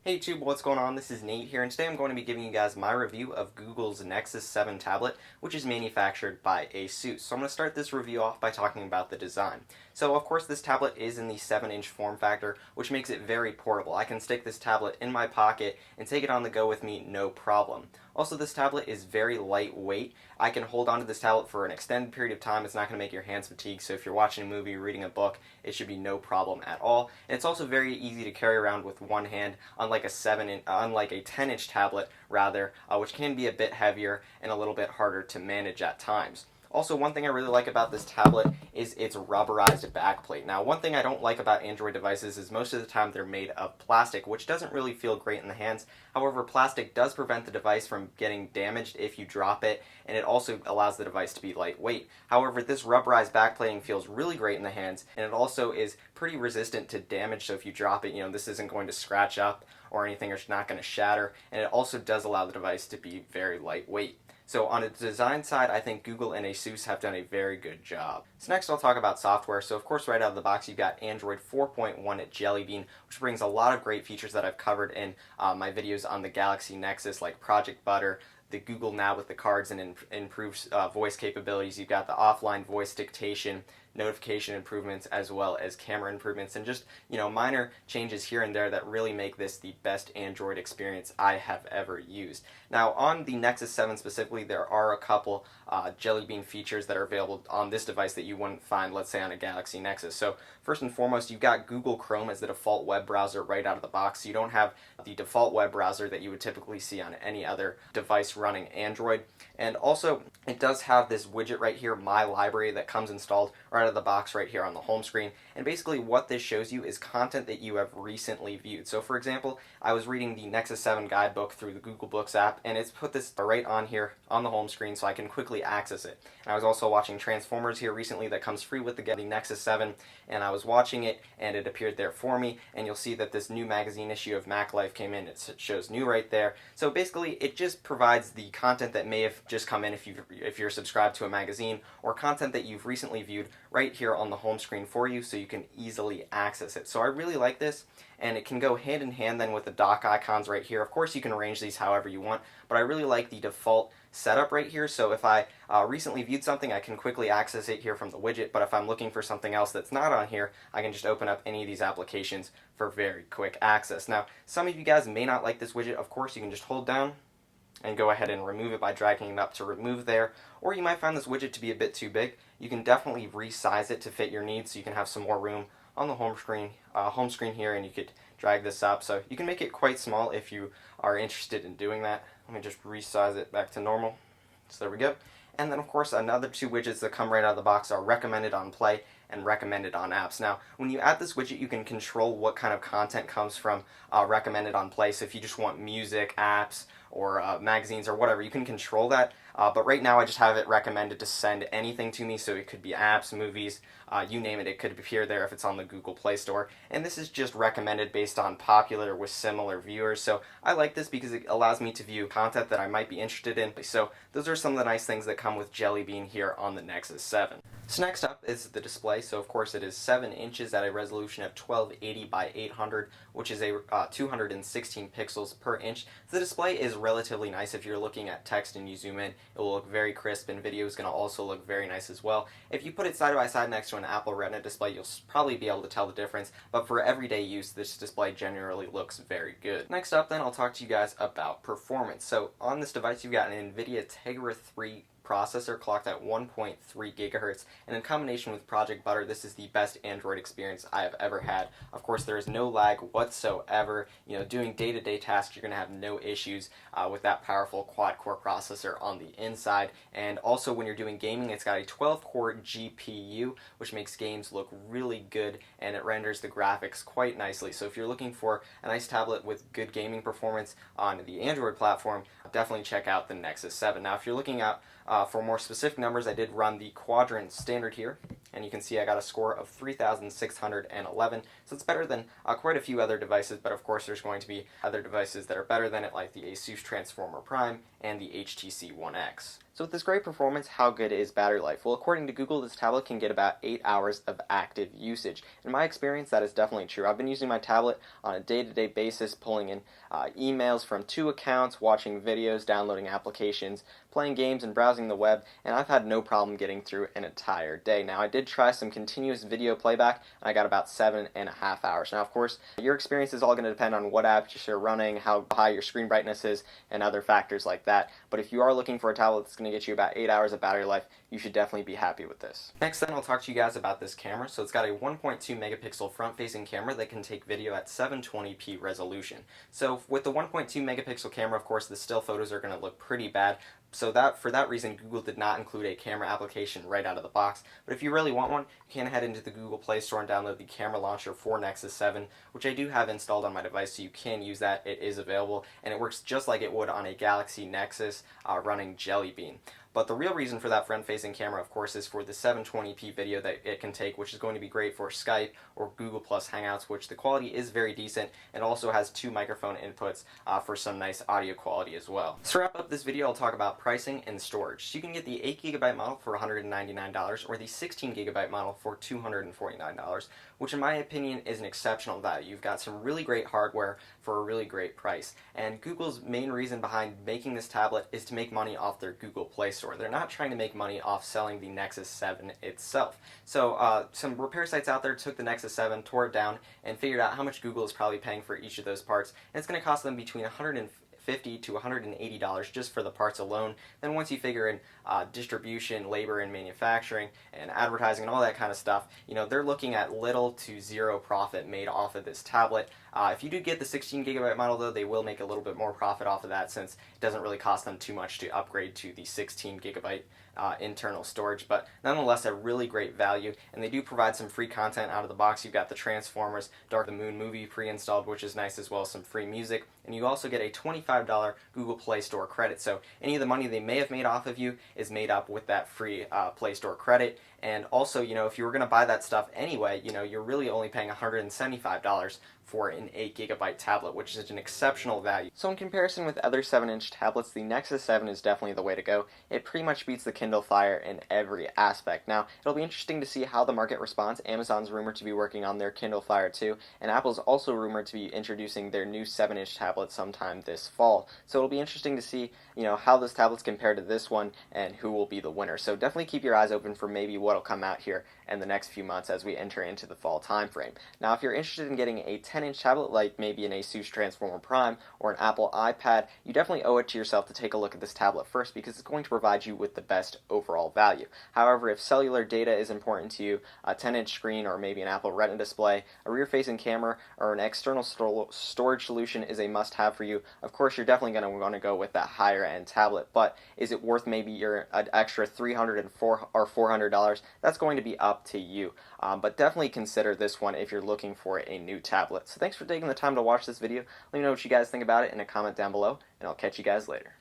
Hey YouTube, what's going on? This is Nate here, and today I'm going to be giving you guys my review of Google's Nexus 7 tablet, which is manufactured by ASUS. So I'm going to start this review off by talking about the design. So of course this tablet is in the 7-inch form factor, which makes it very portable. I can stick this tablet in my pocket and take it on the go with me, no problem. Also, this tablet is very lightweight. I can hold onto this tablet for an extended period of time. It's not going to make your hands fatigued, so if you're watching a movie, reading a book, it should be no problem at all. And it's also very easy to carry around with one hand, unlike a 10-inch tablet rather, which can be a bit heavier and a little bit harder to manage at times. Also, one thing I really like about this tablet is its rubberized backplate. Now, one thing I don't like about Android devices is most of the time they're made of plastic, which doesn't really feel great in the hands. However, plastic does prevent the device from getting damaged if you drop it, and it also allows the device to be lightweight. However, this rubberized backplating feels really great in the hands, and it also is pretty resistant to damage, so if you drop it, this isn't going to scratch up or anything, or it's not going to shatter, and it also does allow the device to be very lightweight. So on the design side, I think Google and ASUS have done a very good job. So next I'll talk about software. So of course right out of the box you've got Android 4.1 at Jelly Bean, which brings a lot of great features that I've covered in my videos on the Galaxy Nexus, like Project Butter, the Google Now with the cards and improved voice capabilities. You've got the offline voice dictation, notification improvements, as well as camera improvements, and just minor changes here and there that really make this the best Android experience I have ever used. Now on the Nexus 7 specifically, there are a couple Jelly Bean features that are available on this device that you wouldn't find, let's say, on a Galaxy Nexus. So first and foremost, you've got Google Chrome as the default web browser right out of the box. So you don't have the default web browser that you would typically see on any other device running Android. And also, it does have this widget right here, My Library, that comes installed right out of the box right here on the home screen. And basically what this shows you is content that you have recently viewed. So for example, I was reading the Nexus 7 guidebook through the Google Books app, and it's put this right on here on the home screen so I can quickly access it. And I was also watching Transformers here recently that comes free with the Nexus 7, and I was watching it and it appeared there for me, and you'll see that this new magazine issue of Mac Life came in. It shows new right there. So basically it just provides the content that may have just come in if you're subscribed to a magazine, or content that you've recently viewed right here on the home screen for you so you can easily access it. So I really like this, and it can go hand in hand then with the dock icons right here. Of course you can arrange these however you want, but I really like the default setup right here. So if I recently viewed something, I can quickly access it here from the widget, but if I'm looking for something else that's not on here, I can just open up any of these applications for very quick access. Now, some of you guys may not like this widget. Of course, you can just hold down and go ahead and remove it by dragging it up to remove there, or you might find this widget to be a bit too big. You can definitely resize it to fit your needs so you can have some more room on the home screen here, and you could drag this up. So you can make it quite small if you are interested in doing that. Let me just resize it back to normal. So there we go. And then of course another two widgets that come right out of the box are recommended on play and recommended on apps. Now when you add this widget, you can control what kind of content comes from recommended on play. So if you just want music, apps, or magazines or whatever, you can control that. But right now I just have it recommended to send anything to me, so it could be apps, movies, you name it, it could appear there if it's on the Google Play Store. And this is just recommended based on popular with similar viewers. So I like this because it allows me to view content that I might be interested in. So those are some of the nice things that come with Jelly Bean here on the Nexus 7. So next up is the display. So of course it is 7 inches at a resolution of 1280 by 800, which is a 216 pixels per inch. The display is relatively nice. If you're looking at text and you zoom in, it will look very crisp, and video is going to also look very nice as well. If you put it side by side next to an Apple Retina display, you'll probably be able to tell the difference, but for everyday use, this display generally looks very good. Next up then, I'll talk to you guys about performance. So on this device, you've got an NVIDIA Tegra 3 processor clocked at 1.3 gigahertz, and in combination with Project Butter, this is the best Android experience I have ever had. Of course, there is no lag whatsoever. Doing day-to-day tasks, you're going to have no issues with that powerful quad-core processor on the inside. And also when you're doing gaming, it's got a 12-core GPU, which makes games look really good, and it renders the graphics quite nicely. So if you're looking for a nice tablet with good gaming performance on the Android platform, definitely check out the Nexus 7. Now, if you're looking at for more specific numbers, I did run the quadrant standard here, and you can see I got a score of 3,611, so it's better than quite a few other devices, but of course there's going to be other devices that are better than it, like the Asus Transformer Prime and the HTC One X. So with this great performance, how good is battery life? Well, according to Google, this tablet can get about 8 hours of active usage. In my experience, that is definitely true. I've been using my tablet on a day-to-day basis, pulling in emails from 2 accounts, watching videos, downloading applications, playing games, and browsing the web, and I've had no problem getting through an entire day. Now, I did try some continuous video playback, and I got about 7.5 hours. Now, of course, your experience is all going to depend on what apps you're running, how high your screen brightness is, and other factors like that. But if you are looking for a tablet that's going to get you about 8 hours of battery life, you should definitely be happy with this. Next then, I'll talk to you guys about this camera. So it's got a 1.2 megapixel front-facing camera that can take video at 720p resolution. So with the 1.2 megapixel camera, of course, the still photos are going to look pretty bad. So for that reason, Google did not include a camera application right out of the box. But if you really want one, you can head into the Google Play Store and download the camera launcher for Nexus 7, which I do have installed on my device, so you can use that. It is available, and it works just like it would on a Galaxy Nexus running Jelly Bean. But the real reason for that front-facing camera, of course, is for the 720p video that it can take, which is going to be great for Skype or Google Plus Hangouts, which the quality is very decent, and also has 2 microphone inputs for some nice audio quality as well. So to wrap up this video, I'll talk about pricing and storage. So you can get the 8GB model for $199 or the 16GB model for $249, which in my opinion is an exceptional value. You've got some really great hardware for a really great price. And Google's main reason behind making this tablet is to make money off their Google Play Store. They're not trying to make money off selling the Nexus 7 itself. So some repair sites out there took the Nexus 7, tore it down, and figured out how much Google is probably paying for each of those parts. And it's going to cost them between $150 to $180 just for the parts alone. Then once you figure in distribution, labor, and manufacturing, and advertising, and all that kind of stuff, they're looking at little to zero profit made off of this tablet. If you do get the 16GB model, though, they will make a little bit more profit off of that, since it doesn't really cost them too much to upgrade to the 16GB internal storage. But nonetheless, a really great value, and they do provide some free content out of the box. You've got the Transformers Dark of the Moon movie pre-installed, which is nice, as well as some free music, and you also get a $25 Google Play Store credit. So any of the money they may have made off of you is made up with that free Play Store credit. And also, if you were going to buy that stuff anyway, you're really only paying $175 for an 8GB tablet, which is an exceptional value. So in comparison with other 7-inch tablets, the Nexus 7 is definitely the way to go. It pretty much beats the Kindle Fire in every aspect. Now, it'll be interesting to see how the market responds. Amazon's rumored to be working on their Kindle Fire 2, and Apple's also rumored to be introducing their new 7-inch tablet sometime this fall. So it'll be interesting to see, how those tablets compare to this one and who will be the winner. So definitely keep your eyes open for maybe what'll come out here in the next few months as we enter into the fall time frame. Now, if you're interested in getting a 10-inch tablet like maybe an Asus Transformer Prime or an Apple iPad, you definitely owe it to yourself to take a look at this tablet first, because it's going to provide you with the best overall value. However, if cellular data is important to you, a 10-inch screen or maybe an Apple Retina display, a rear-facing camera, or an external storage solution is a must-have for you, of course you're definitely going to want to go with that higher-end tablet. But is it worth maybe your extra $300 or $400? That's going to be up to you. But definitely consider this one if you're looking for a new tablet. So thanks for taking the time to watch this video. Let me know what you guys think about it in a comment down below, and I'll catch you guys later.